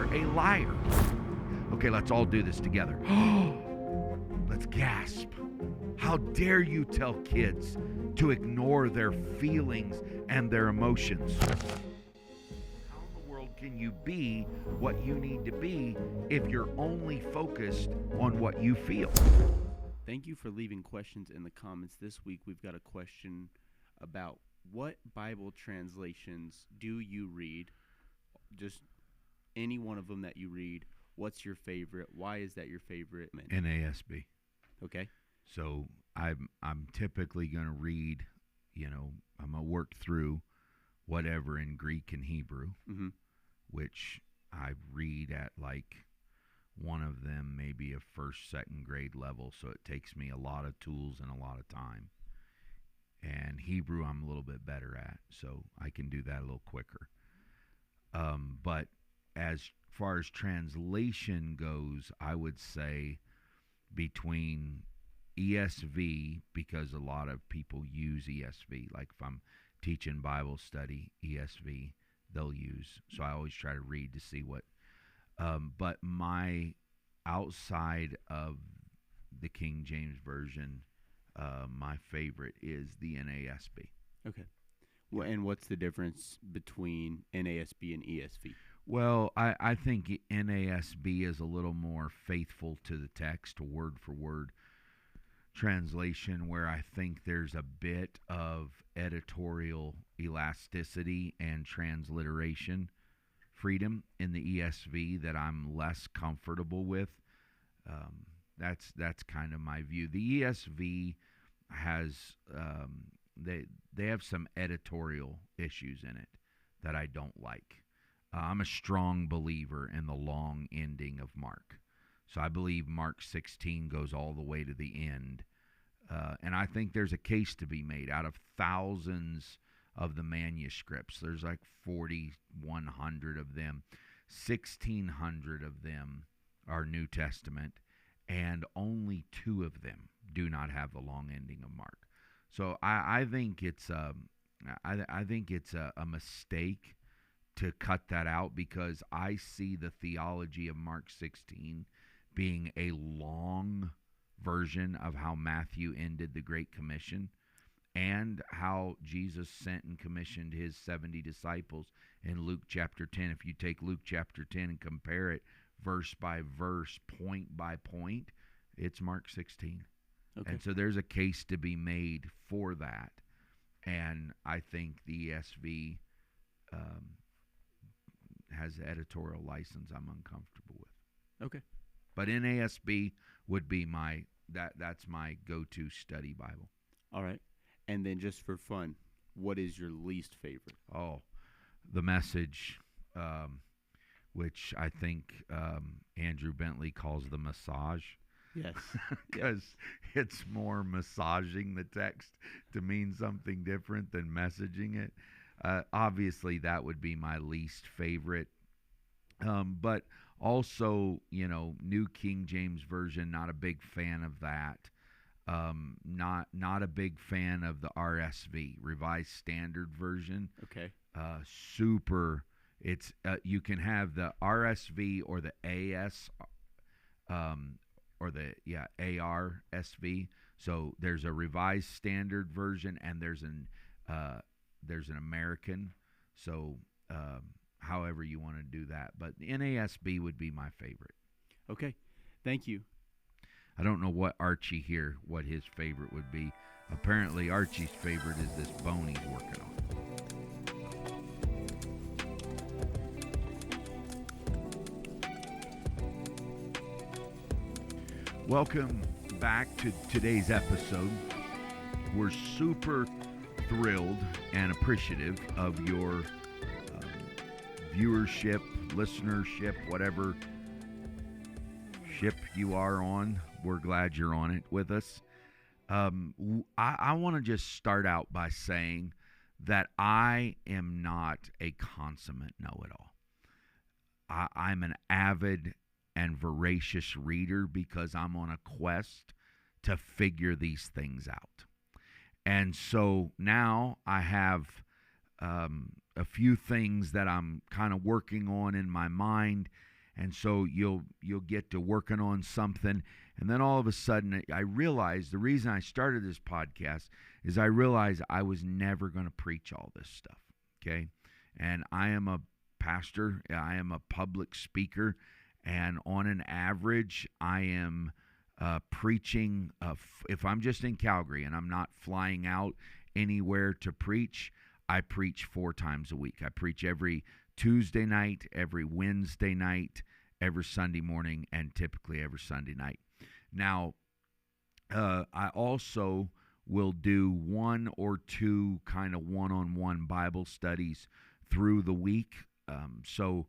are a liar. Okay, let's all do this together. Let's gasp. How dare you tell kids to ignore their feelings and their emotions? How in the world can you be what you need to be if you're only focused on what you feel? Thank you for leaving questions in the comments. This week we've got a question about what Bible translations do you read? Just any one of them that you read. What's your favorite? Why is that your favorite? NASB. Okay. So I'm typically going to read, I'm going to work through whatever in Greek and Hebrew, which I read at like one of them maybe a first, second grade level. So it takes me a lot of tools and a lot of time. And Hebrew I'm a little bit better at, so I can do that a little quicker. But as far as translation goes, I would say between ESV, because a lot of people use ESV. Like if I'm teaching Bible study, ESV, they'll use. So I always try to read to see what. But my outside of the King James Version, my favorite is the NASB. Okay. Well, and what's the difference between NASB and ESV? Well, I think NASB is a little more faithful to the text, a word for word translation, where I think there's a bit of editorial elasticity and transliteration freedom in the ESV that I'm less comfortable with. That's kind of my view. The ESV has they have some editorial issues in it that I don't like. I'm a strong believer in the long ending of Mark. So I believe Mark 16 goes all the way to the end. And I think there's a case to be made. Out of thousands of the manuscripts, there's like 4,100 of them. 1,600 of them are New Testament, and only 2 of them do not have the long ending of Mark. So I think it's a mistake to cut that out, because I see the theology of Mark 16 being a long version of how Matthew ended the Great Commission and how Jesus sent and commissioned his 70 disciples in Luke chapter 10. If you take Luke chapter 10 and compare it verse by verse, point by point, it's Mark 16. Okay. And so there's a case to be made for that. And I think the ESV has editorial license I'm uncomfortable with. Okay. But NASB would be that's my go-to study Bible. All right. And then just for fun, what is your least favorite? Oh, the Message, which I think Andrew Bentley calls the massage. Yes. Because it's more massaging the text to mean something different than messaging it. Obviously, that would be my least favorite. But also, New King James Version, not a big fan of that. Not a big fan of the RSV, Revised Standard Version. Okay. Super. It's you can have the RSV or the AS, or the ARSV. So there's a Revised Standard Version and there's an American. So however you want to do that, but the NASB would be my favorite. Okay, thank you. I don't know what his favorite would be. Apparently Archie's favorite is this bone he's working on. Welcome back to today's episode. We're super thrilled and appreciative of your viewership, listenership, whatever ship you are on. We're glad you're on it with us. I want to just start out by saying that I am not a consummate know-it-all. I'm an avid and voracious reader because I'm on a quest to figure these things out. And so now I have a few things that I'm kind of working on in my mind, And so you'll get to working on something, and then all of a sudden I realized the reason I started this podcast is I realized I was never going to preach all this stuff. Okay, and I am a pastor, I am a public speaker, and on an average, I am preaching. If I'm just in Calgary and I'm not flying out anywhere to preach, I preach 4 times a week. I preach every Tuesday night, every Wednesday night, every Sunday morning, and typically every Sunday night. Now, I also will do 1 or 2 kind of one-on-one Bible studies through the week. So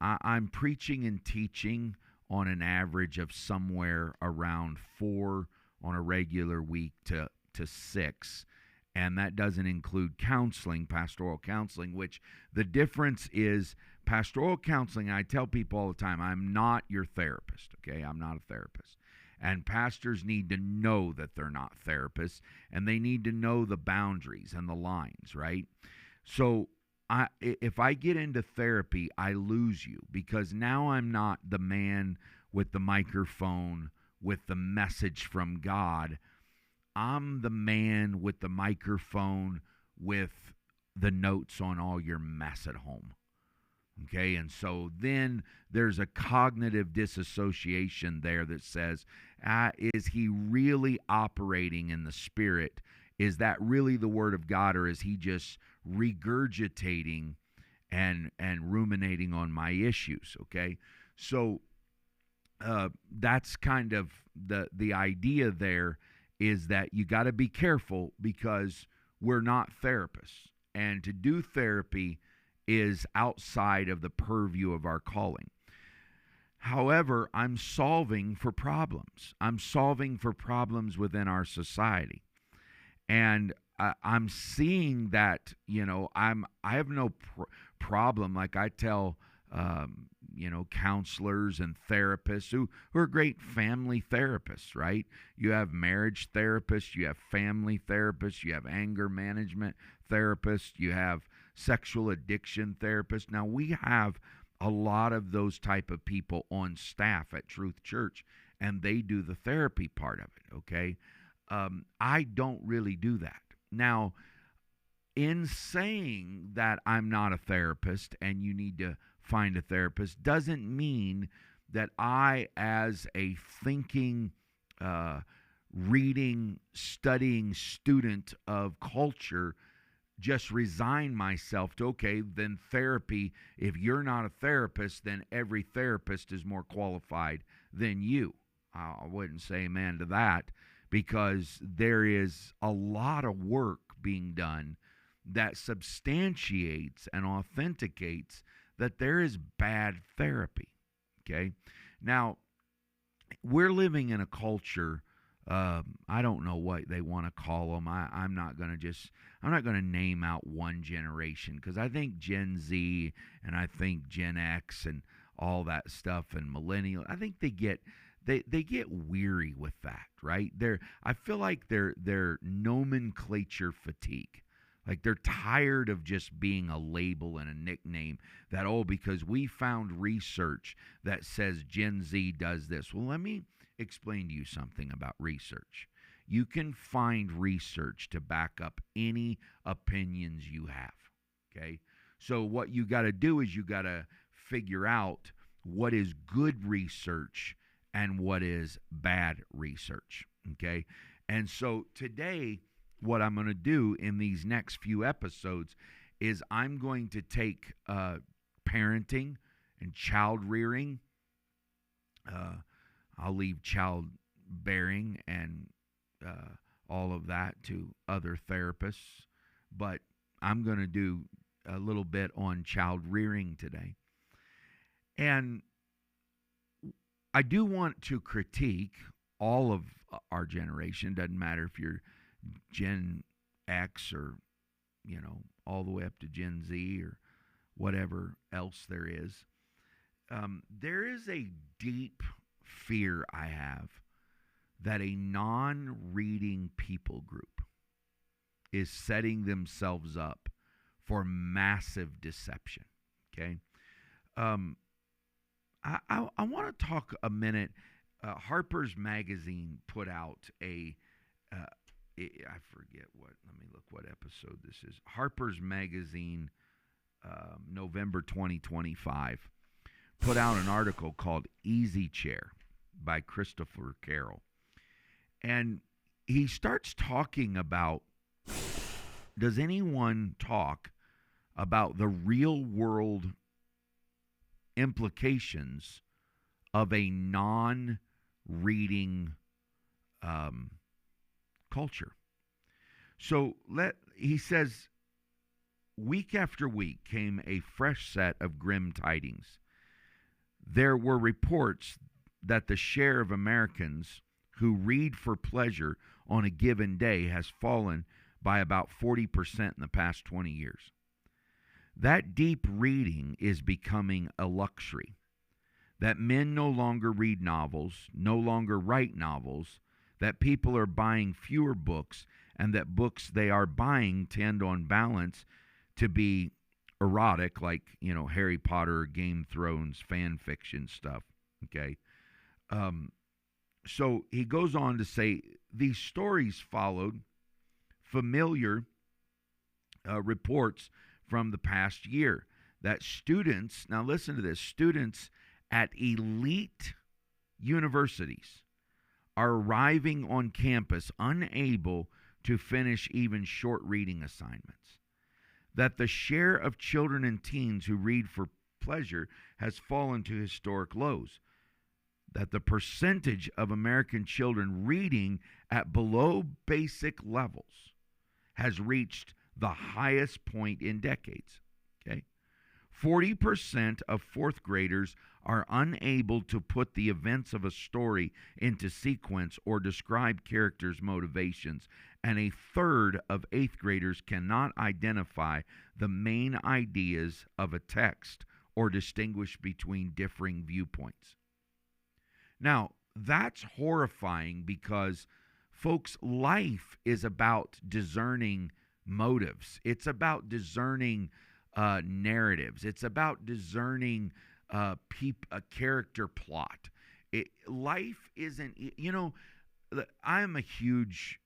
I'm preaching and teaching on an average of somewhere around 4 on a regular week to 6. And that doesn't include counseling, pastoral counseling, which the difference is pastoral counseling. I tell people all the time, I'm not your therapist, okay? I'm not a therapist. And pastors need to know that they're not therapists, and they need to know the boundaries and the lines, right? So if I get into therapy, I lose you, because now I'm not the man with the microphone with the message from God. I'm the man with the microphone with the notes on all your mess at home. Okay, and so then there's a cognitive disassociation there that says, is he really operating in the Spirit? Is that really the Word of God, or is he just regurgitating and ruminating on my issues? Okay, so that's kind of the idea there, is that you got to be careful, because we're not therapists, and to do therapy is outside of the purview of our calling. However, I'm solving for problems. I'm solving for problems within our society. And I'm seeing that, I have no problem. Like I tell, counselors and therapists who are great family therapists, right? You have marriage therapists, you have family therapists, you have anger management therapists, you have sexual addiction therapists. Now, we have a lot of those type of people on staff at Truth Church, and they do the therapy part of it, okay? I don't really do that. Now, in saying that I'm not a therapist and you need to find a therapist doesn't mean that I, as a thinking, reading, studying student of culture, just resign myself to, okay, then therapy, if you're not a therapist, then every therapist is more qualified than you. I wouldn't say amen to that, because there is a lot of work being done that substantiates and authenticates that there is bad therapy, okay? Now, we're living in a culture, I don't know what they want to call them. I'm not going to name out one generation, because I think Gen Z and I think Gen X and all that stuff and millennial, I think they get weary with that, right? I feel like they're nomenclature fatigue. Like they're tired of just being a label and a nickname that, because we found research that says Gen Z does this. Well, let me explain to you something about research. You can find research to back up any opinions you have, okay? So what you got to do is you got to figure out what is good research and what is bad research, okay? And so today, what I'm going to do in these next few episodes is I'm going to take parenting and child rearing. I'll leave childbearing and all of that to other therapists, but I'm going to do a little bit on child rearing today. And I do want to critique all of our generation. Doesn't matter if you're Gen X or, all the way up to Gen Z or whatever else there is. There is a deep fear I have that a non-reading people group is setting themselves up for massive deception, okay? I want to talk a minute. Harper's Magazine put out uh, I forget what. Let me look what episode this is. Harper's Magazine, November 2025, put out an article called "Easy Chair" by Christopher Carroll, and he starts talking about, does anyone talk about the real world implications of a non-reading culture? So he says, week after week came a fresh set of grim tidings. There were reports that the share of Americans who read for pleasure on a given day has fallen by about 40% in the past 20 years. That deep reading is becoming a luxury. That men no longer read novels, no longer write novels, that people are buying fewer books, and that books they are buying tend on balance to be erotic, like, Harry Potter, Game of Thrones, fan fiction stuff. Okay. So he goes on to say these stories followed familiar reports from the past year that students, now listen to this, students at elite universities are arriving on campus unable to finish even short reading assignments. That the share of children and teens who read for pleasure has fallen to historic lows. That the percentage of American children reading at below basic levels has reached the highest point in decades. Okay? 40% of fourth graders are unable to put the events of a story into sequence or describe characters' motivations, and a third of eighth graders cannot identify the main ideas of a text or distinguish between differing viewpoints. Now, that's horrifying because, folks, life is about discerning motives. It's about discerning narratives. It's about discerning a character plot. Life isn't, I'm a huge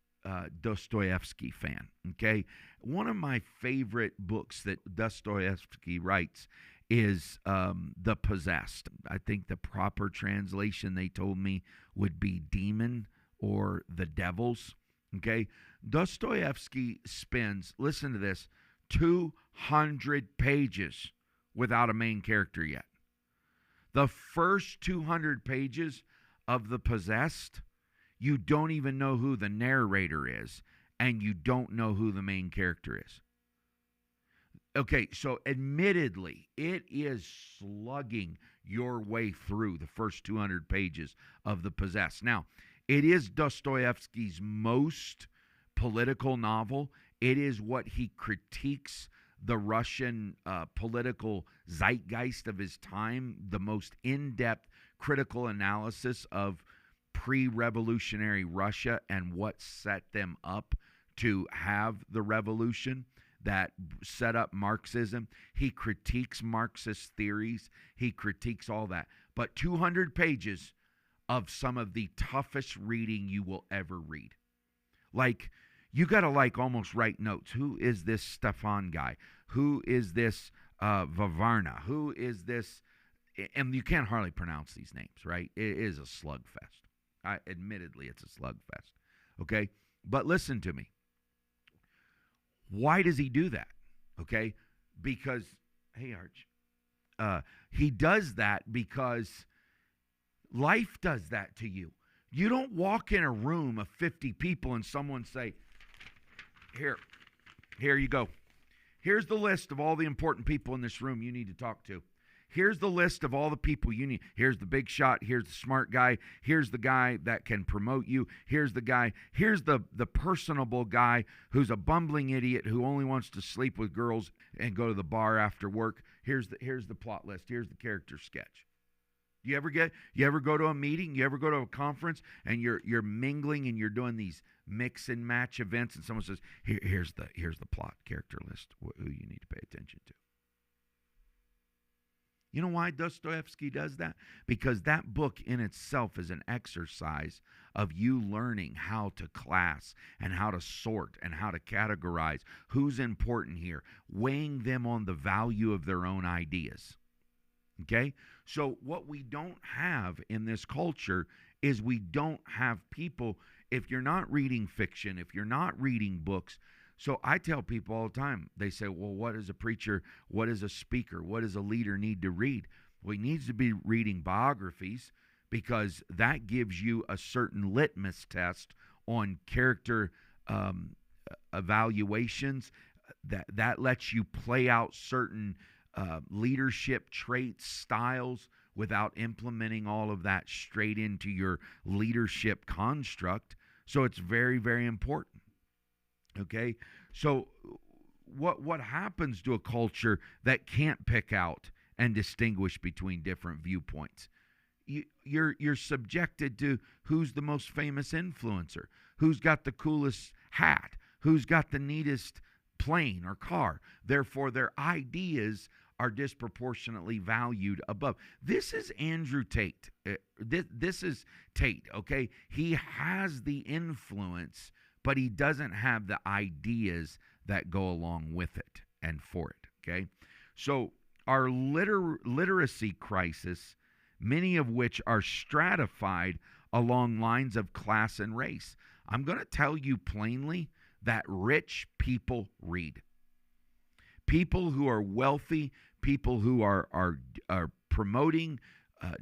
Dostoevsky fan, okay? One of my favorite books that Dostoevsky writes is The Possessed. I think the proper translation, they told me, would be Demon or The Devils, okay? Dostoevsky spends, listen to this, 200 pages without a main character yet. The first 200 pages of The Possessed, you don't even know who the narrator is, and you don't know who the main character is. Okay, so admittedly, it is slugging your way through the first 200 pages of The Possessed. Now, it is Dostoevsky's most political novel. It is what he critiques the Russian political zeitgeist of his time, the most in-depth critical analysis of pre-revolutionary Russia and what set them up to have the revolution that set up Marxism. He critiques Marxist theories. He critiques all that. But 200 pages of some of the toughest reading you will ever read. Like, you got to almost write notes. Who is this Stefan guy? Who is this Vavarna? Who is this? And you can't hardly pronounce these names, right? It is a slugfest. Admittedly, it's a slugfest. Okay? But listen to me. Why does he do that? Okay? Because, hey, Arch, he does that because life does that to you. You don't walk in a room of 50 people and someone say, here you go. Here's the list of all the important people in this room you need to talk to. Here's the list of all the people you need. Here's the big shot. Here's the smart guy. Here's the guy that can promote you. Here's the guy. Here's the personable guy who's a bumbling idiot who only wants to sleep with girls and go to the bar after work. Here's the plot list. Here's the character sketch. You ever go to a meeting? You ever go to a conference and you're mingling and you're doing these mix and match events and someone says, here's the plot character list, who you need to pay attention to. You know why Dostoevsky does that? Because that book in itself is an exercise of you learning how to class and how to sort and how to categorize who's important here, weighing them on the value of their own ideas. Okay? So what we don't have in this culture is we don't have people, if you're not reading fiction, if you're not reading books. So I tell people all the time, they say, well, what is a preacher, what is a speaker, what does a leader need to read? Well, he needs to be reading biographies, because that gives you a certain litmus test on character evaluations. That lets you play out certain leadership traits, styles, without implementing all of that straight into your leadership construct. So it's very, very important. Okay? So what happens to a culture that can't pick out and distinguish between different viewpoints? You're subjected to who's the most famous influencer, who's got the coolest hat, who's got the neatest plane or car. Therefore, their ideas are disproportionately valued above. This is Andrew Tate. This is Tate, okay? He has the influence, but he doesn't have the ideas that go along with it and for it, okay? So our literacy crisis, many of which are stratified along lines of class and race. I'm going to tell you plainly that rich people read. People who are wealthy, people who are promoting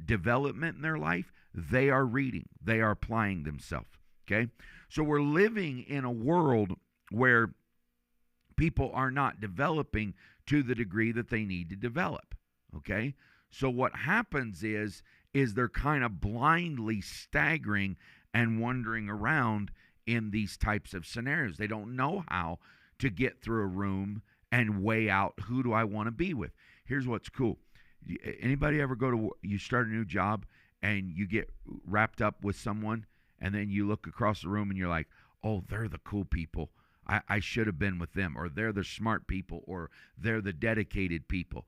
development in their life, they are reading. They are applying themselves, okay? So we're living in a world where people are not developing to the degree that they need to develop, okay? So what happens is they're kind of blindly staggering and wandering around in these types of scenarios. They don't know how to get through a room and weigh out, who do I want to be with? Here's what's cool. Anybody ever you start a new job and you get wrapped up with someone, and then you look across the room and you're like, oh, they're the cool people. I should have been with them, or they're the smart people, or they're the dedicated people.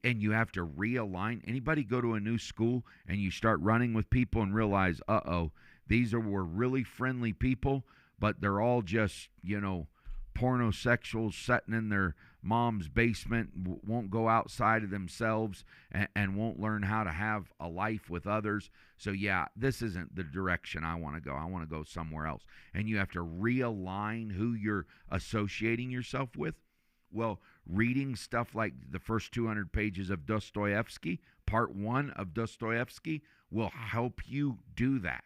And you have to realign. Anybody go to a new school and you start running with people and realize, were really friendly people, but they're all just, pornosexuals sitting in their mom's basement, won't go outside of themselves, and won't learn how to have a life with others. So yeah, this isn't the direction I want to go. I want to go somewhere else. And you have to realign who you're associating yourself with. Well, reading stuff like the first 200 pages of Dostoevsky, part 1 of Dostoevsky, will help you do that,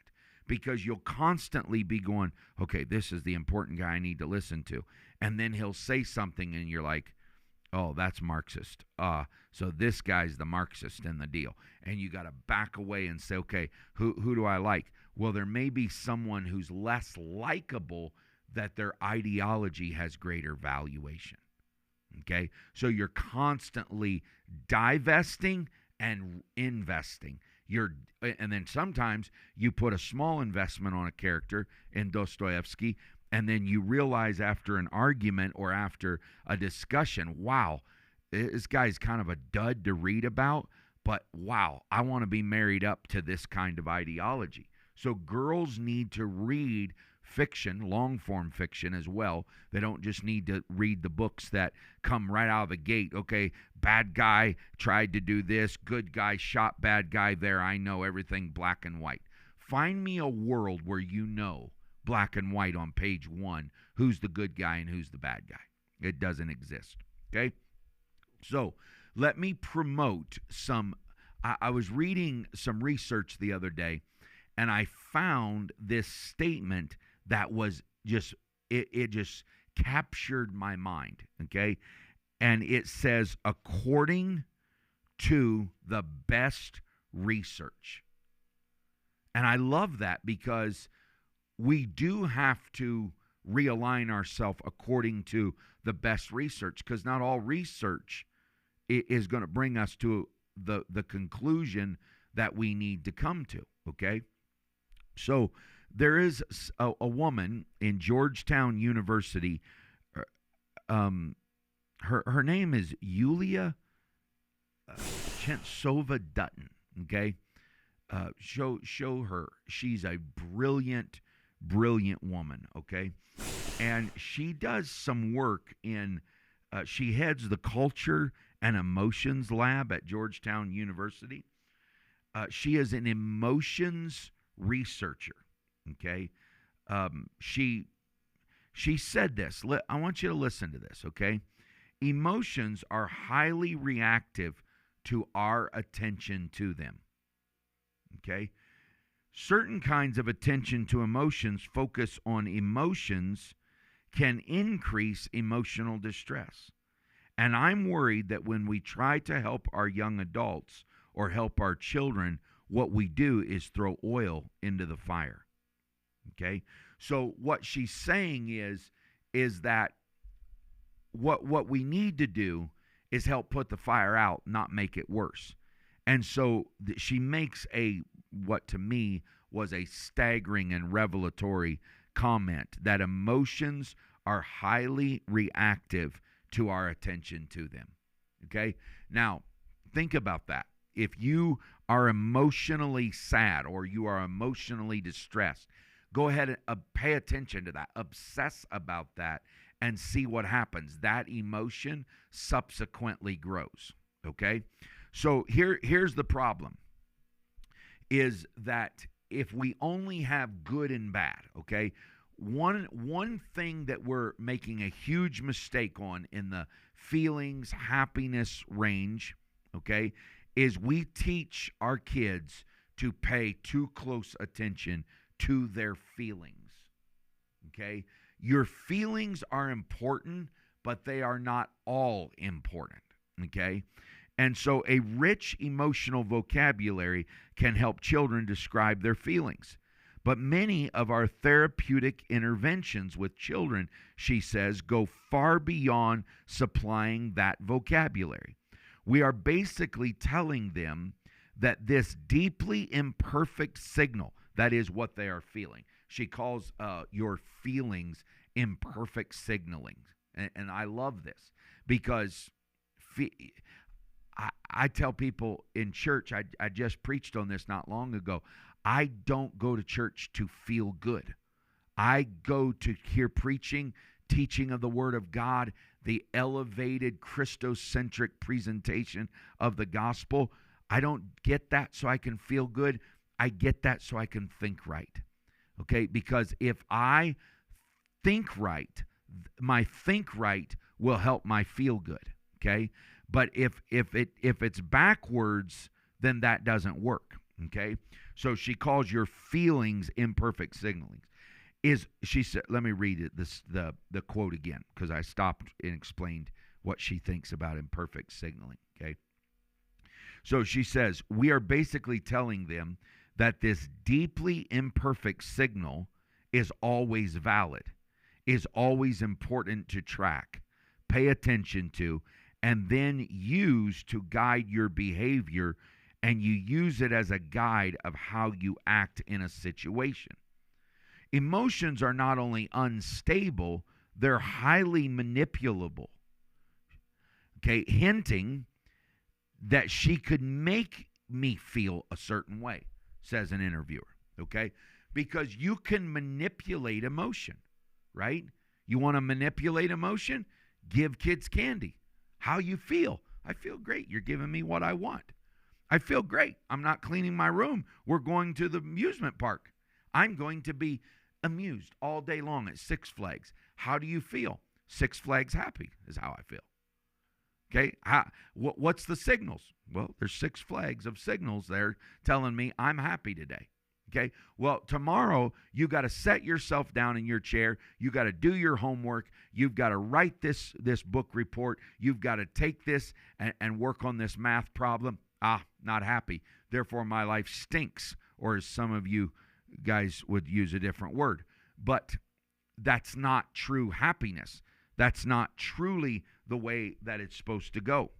because you'll constantly be going, okay, this is the important guy I need to listen to. And then he'll say something and you're like, oh, that's Marxist. So this guy's the Marxist in the deal. And you got to back away and say, okay, who do I like? Well, there may be someone who's less likable, that their ideology has greater valuation. Okay? So you're constantly divesting and investing. And then sometimes you put a small investment on a character in Dostoevsky, and then you realize after an argument or after a discussion, wow, this guy's kind of a dud to read about, but wow, I want to be married up to this kind of ideology. So girls need to read fiction, long-form fiction as well. They don't just need to read the books that come right out of the gate. Okay, bad guy tried to do this, good guy shot bad guy there. I know everything black and white. Find me a world where you know black and white on page 1 who's the good guy and who's the bad guy. It doesn't exist. Okay? So let me promote some. I was reading some research the other day, and I found this statement that was just, it just captured my mind, okay? And it says, according to the best research. And I love that, because we do have to realign ourselves according to the best research, because not all research is going to bring us to the conclusion that we need to come to, okay? So there is a woman in Georgetown University. Her name is Yulia. Sova Dutton. Okay, show her. She's a brilliant woman. Okay, and she does some work in. She heads the Culture and Emotions Lab at Georgetown University. She is an emotions researcher. Okay, she said this. I want you to listen to this. Okay, emotions are highly reactive to our attention to them. Okay, certain kinds of attention to emotions focus on emotions can increase emotional distress. And I'm worried that when we try to help our young adults or help our children, what we do is throw oil into the fire. Okay? So what she's saying is that what we need to do is help put the fire out, not make it worse. And so she makes what to me was a staggering and revelatory comment that emotions are highly reactive to our attention to them. Okay? Now, think about that. If you are emotionally sad or you are emotionally distressed, go ahead and pay attention to that. Obsess about that and see what happens. That emotion subsequently grows. Okay? So here's the problem, is that if we only have good and bad, okay, one thing that we're making a huge mistake on in the feelings, happiness range, okay, is we teach our kids to pay too close attention to their feelings, okay? Your feelings are important, but they are not all important, okay? And so a rich emotional vocabulary can help children describe their feelings. But many of our therapeutic interventions with children, she says, go far beyond supplying that vocabulary. We are basically telling them that this deeply imperfect signal, that is what they are feeling. She calls your feelings imperfect signaling. And I love this because I tell people in church, I just preached on this not long ago, I don't go to church to feel good. I go to hear preaching, teaching of the Word of God, the elevated Christocentric presentation of the gospel. I don't get that so I can feel good. I get that so I can think right. Okay? Because if I think right, my think right will help my feel good. Okay? But if it's backwards, then that doesn't work. Okay? So she calls your feelings imperfect signaling. She said, let me read it, the quote again, because I stopped and explained what she thinks about imperfect signaling. Okay? So she says, we are basically telling them that this deeply imperfect signal is always valid, is always important to track, pay attention to, and then use to guide your behavior, and you use it as a guide of how you act in a situation. Emotions are not only unstable, they're highly manipulable. Okay, hinting that she could make me feel a certain way, says an interviewer. Okay, because you can manipulate emotion, right? You want to manipulate emotion? Give kids candy. How you feel? I feel great. You're giving me what I want. I feel great. I'm not cleaning my room. We're going to the amusement park. I'm going to be amused all day long at Six Flags. How do you feel? Six Flags happy is how I feel. Okay? What's the signals? Well, there's 6 flags of signals there telling me I'm happy today. Okay? Well, tomorrow you got to set yourself down in your chair. You got to do your homework. You've got to write this book report. You've got to take this and work on this math problem. Not happy. Therefore, my life stinks. Or as some of you guys would use a different word. But that's not true happiness. That's not truly the way that it's supposed to go.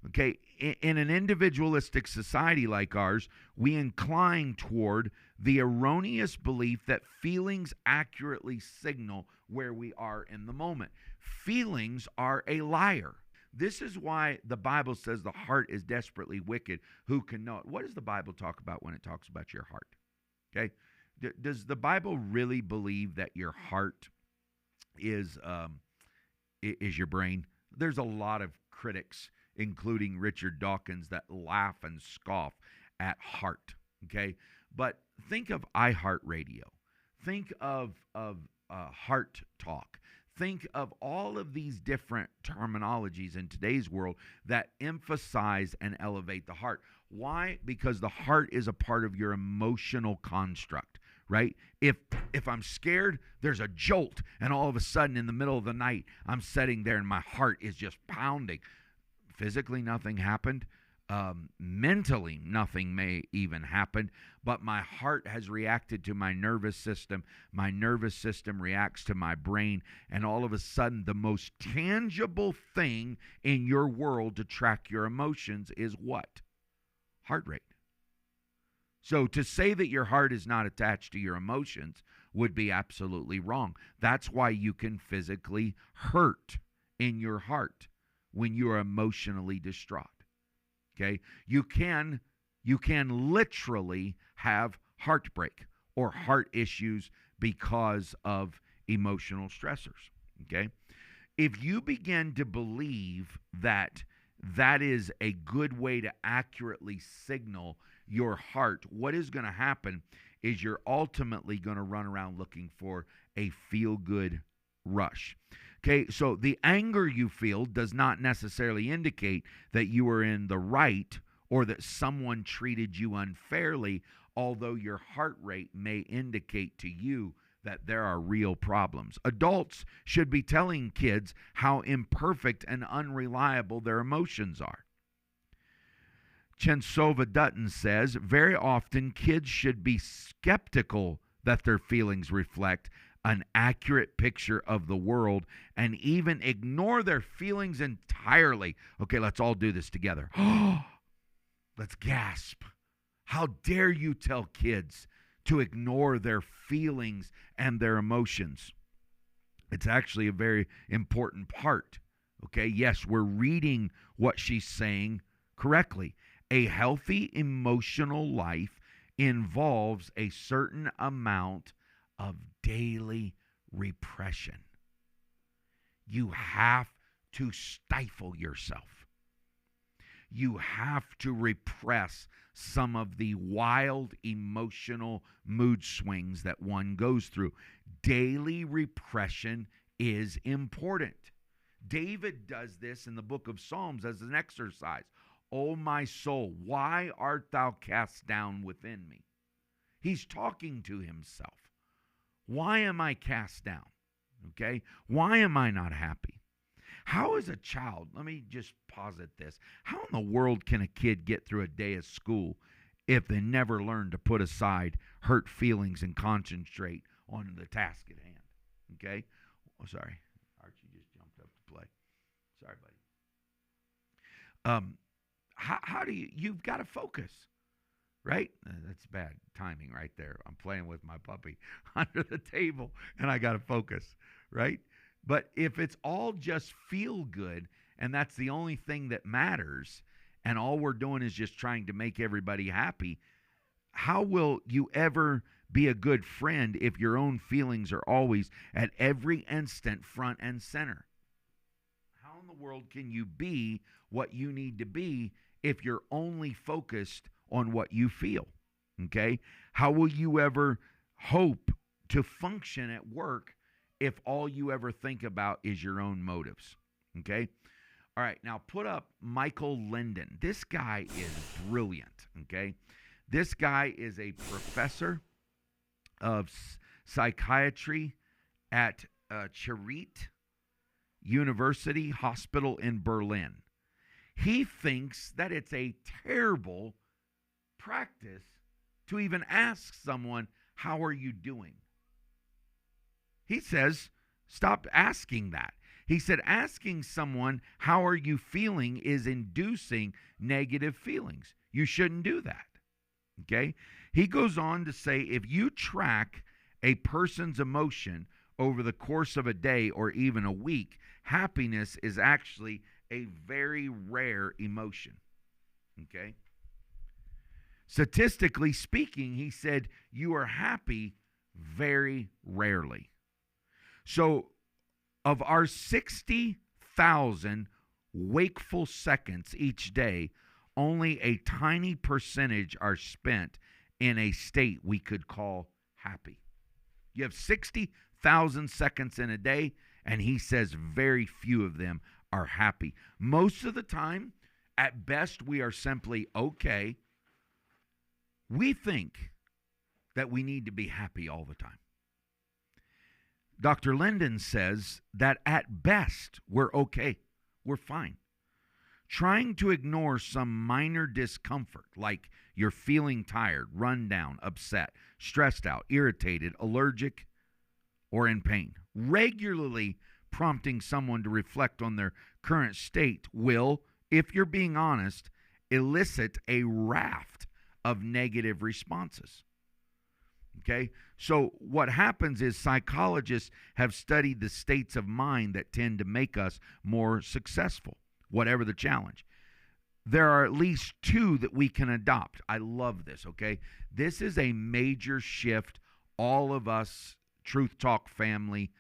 Okay, in an individualistic society like ours, we incline toward the erroneous belief that feelings accurately signal where we are in the moment. Feelings are a liar. This is why the Bible says the heart is desperately wicked. Who can know it? What does the Bible talk about when it talks about your heart? Okay. Does the Bible really believe that your heart is your brain? There's a lot of critics, including Richard Dawkins, that laugh and scoff at heart. Okay. But think of iHeartRadio. Think of Heart Talk. Think of all of these different terminologies in today's world that emphasize and elevate the heart. Why? Because the heart is a part of your emotional construct, right? If I'm scared, there's a jolt, and all of a sudden in the middle of the night, I'm sitting there and my heart is just pounding. Physically, nothing happened. Mentally, nothing may even happen, but my heart has reacted to my nervous system. My nervous system reacts to my brain, and all of a sudden, the most tangible thing in your world to track your emotions is what? Heart rate. So to say that your heart is not attached to your emotions would be absolutely wrong. That's why you can physically hurt in your heart when you are emotionally distraught. Okay, you can literally have heartbreak or heart issues because of emotional stressors. Okay, if you begin to believe that that is a good way to accurately signal your heart, what is going to happen is you're ultimately going to run around looking for a feel-good rush. Okay, so the anger you feel does not necessarily indicate that you are in the right or that someone treated you unfairly, although your heart rate may indicate to you that there are real problems. Adults should be telling kids how imperfect and unreliable their emotions are. Chensova Dutton says, very often kids should be skeptical that their feelings reflect an accurate picture of the world and even ignore their feelings entirely. Okay, let's all do this together. Let's gasp. How dare you tell kids to ignore their feelings and their emotions? It's actually a very important part. Okay, yes, we're reading what she's saying correctly. A healthy emotional life involves a certain amount of daily repression. You have to stifle yourself. You have to repress some of the wild emotional mood swings that one goes through. Daily repression is important. David does this in the book of Psalms as an exercise. O my soul, why art thou cast down within me? He's talking to himself. Why am I cast down? Okay? Why am I not happy? How is a child, let me just posit this. How in the world can a kid get through a day of school if they never learn to put aside hurt feelings and concentrate on the task at hand? Okay? Oh, sorry. Archie just jumped up to play. Sorry, buddy. How do you've got to focus. Right? That's bad timing right there. I'm playing with my puppy under the table, and I got to focus, right? But if it's all just feel good, and that's the only thing that matters, and all we're doing is just trying to make everybody happy, how will you ever be a good friend if your own feelings are always at every instant front and center? How in the world can you be what you need to be if you're only focused on what you feel? Okay? How will you ever hope to function at work if all you ever think about is your own motives? Okay? All right, now put up Michael Linden. This guy is brilliant, okay? This guy is a professor of psychiatry at Charité University Hospital in Berlin. He thinks that it's a terrible practice to even ask someone, how are you doing? He says, stop asking that. He said, asking someone, how are you feeling, is inducing negative feelings. You shouldn't do that. Okay? He goes on to say, if you track a person's emotion over the course of a day or even a week, happiness is actually a very rare emotion. Okay? Statistically speaking, he said, you are happy very rarely. So, of our 60,000 wakeful seconds each day, only a tiny percentage are spent in a state we could call happy. You have 60,000 seconds in a day, and he says very few of them are happy. Most of the time, at best, we are simply okay. We think that we need to be happy all the time. Dr. Linden says that at best, we're okay. We're fine. Trying to ignore some minor discomfort, like you're feeling tired, run down, upset, stressed out, irritated, allergic, or in pain. Regularly prompting someone to reflect on their current state will, if you're being honest, elicit a raft of negative responses. Okay? So what happens is psychologists have studied the states of mind that tend to make us more successful, whatever the challenge. There are at least two that we can adopt. I love this, okay? This is a major shift. All of us, Truth Talk family,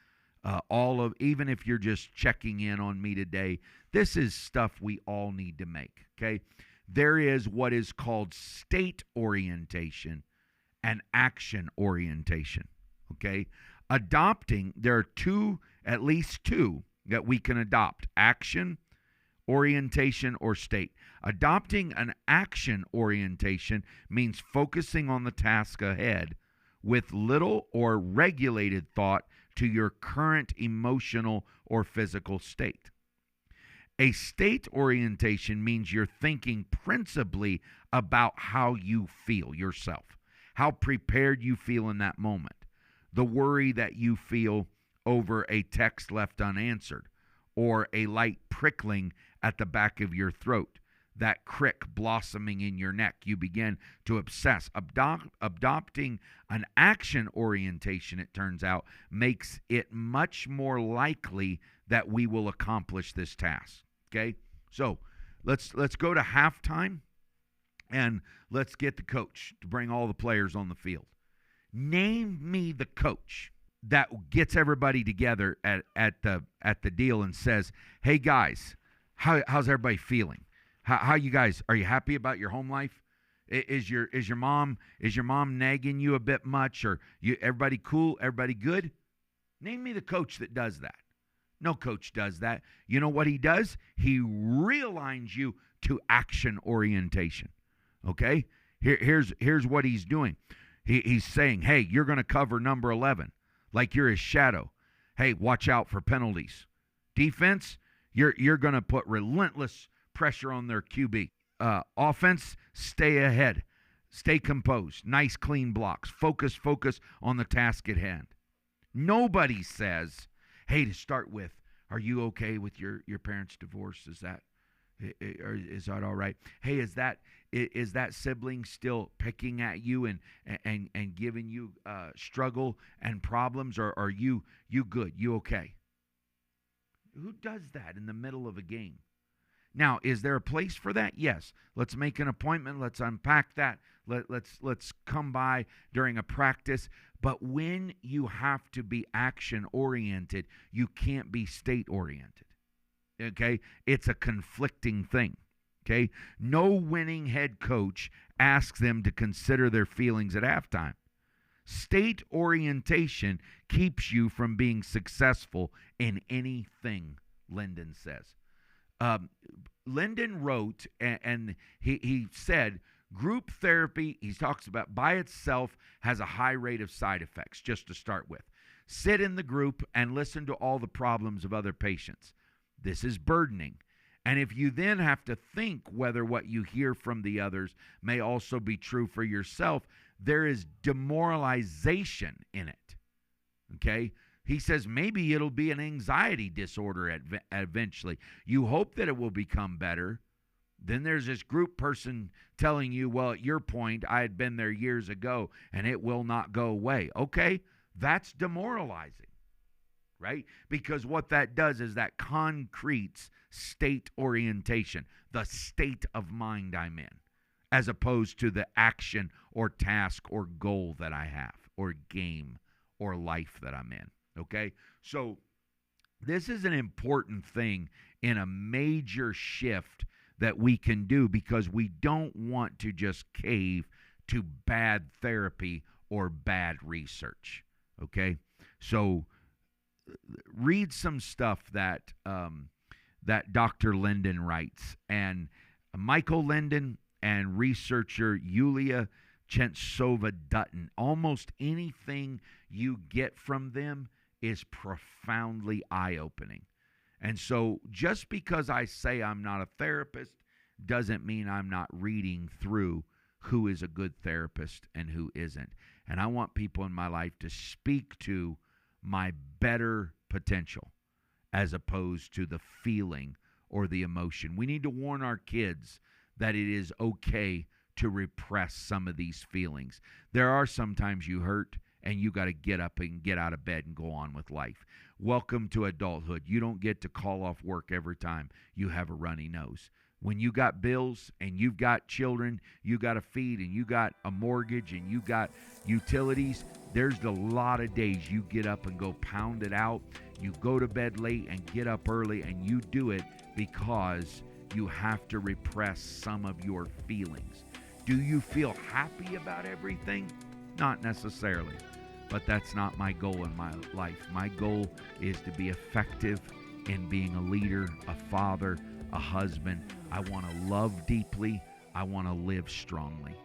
even if you're just checking in on me today, this is stuff we all need to make, okay? There is what is called state orientation and action orientation, okay? There are at least two that we can adopt: action orientation or state. Adopting an action orientation means focusing on the task ahead with little or regulated thought to your current emotional or physical state. A state orientation means you're thinking principally about how you feel yourself, how prepared you feel in that moment, the worry that you feel over a text left unanswered, or a light prickling at the back of your throat, that crick blossoming in your neck. You begin to obsess. Adopting an action orientation, it turns out, makes it much more likely that we will accomplish this task. Okay? So let's go to halftime, and let's get the coach to bring all the players on the field. Name me the coach that gets everybody together at the deal and says, "Hey guys, how's everybody feeling? How you guys, are you happy about your home life? Is your mom nagging you a bit much, or everybody cool? Everybody good?" Name me the coach that does that. No coach does that. You know what he does? He realigns you to action orientation. Okay? Here's what he's doing. He's saying, "Hey, you're going to cover number 11 like you're his shadow. Hey, watch out for penalties. Defense, you're going to put relentless pressure on their QB. Offense, stay ahead. Stay composed. Nice, clean blocks. Focus on the task at hand." Nobody says, "Hey, to start with, are you okay with your parents' divorce? Is that all right? Hey, is that sibling still picking at you and giving you struggle and problems, or are you good? You okay?" Who does that in the middle of a game? Now, is there a place for that? Yes. Let's make an appointment. Let's unpack that. Let's come by during a practice. But when you have to be action-oriented, you can't be state-oriented. Okay? It's a conflicting thing. Okay? No winning head coach asks them to consider their feelings at halftime. State orientation keeps you from being successful in anything, Linden says. Linden wrote, and he said, group therapy, he talks about, by itself has a high rate of side effects, just to start with. Sit in the group and listen to all the problems of other patients. This is burdening. And if you then have to think whether what you hear from the others may also be true for yourself, there is demoralization in it. Okay? He says maybe it'll be an anxiety disorder eventually. You hope that it will become better. Then there's this group person telling you, well, at your point, I had been there years ago, and it will not go away. Okay, that's demoralizing, right? Because what that does is that concretes state orientation, the state of mind I'm in, as opposed to the action or task or goal that I have or game or life that I'm in, okay? So this is an important thing in a major shift that we can do, because we don't want to just cave to bad therapy or bad research, okay? So read some stuff that that Dr. Linden writes, and Michael Linden and researcher Yulia Chentsova-Dutton. Almost anything you get from them is profoundly eye-opening. And so just because I say I'm not a therapist doesn't mean I'm not reading through who is a good therapist and who isn't. And I want people in my life to speak to my better potential as opposed to the feeling or the emotion. We need to warn our kids that it is okay to repress some of these feelings. There are sometimes you hurt and you got to get up and get out of bed and go on with life. Welcome to adulthood. You don't get to call off work every time you have a runny nose. When you got bills and you've got children you got to feed, and you got a mortgage and you got utilities, there's a lot of days you get up and go pound it out. You go to bed late and get up early, and you do it because you have to repress some of your feelings. Do you feel happy about everything? Not necessarily. But that's not my goal in my life. My goal is to be effective in being a leader, a father, a husband. I want to love deeply. I want to live strongly.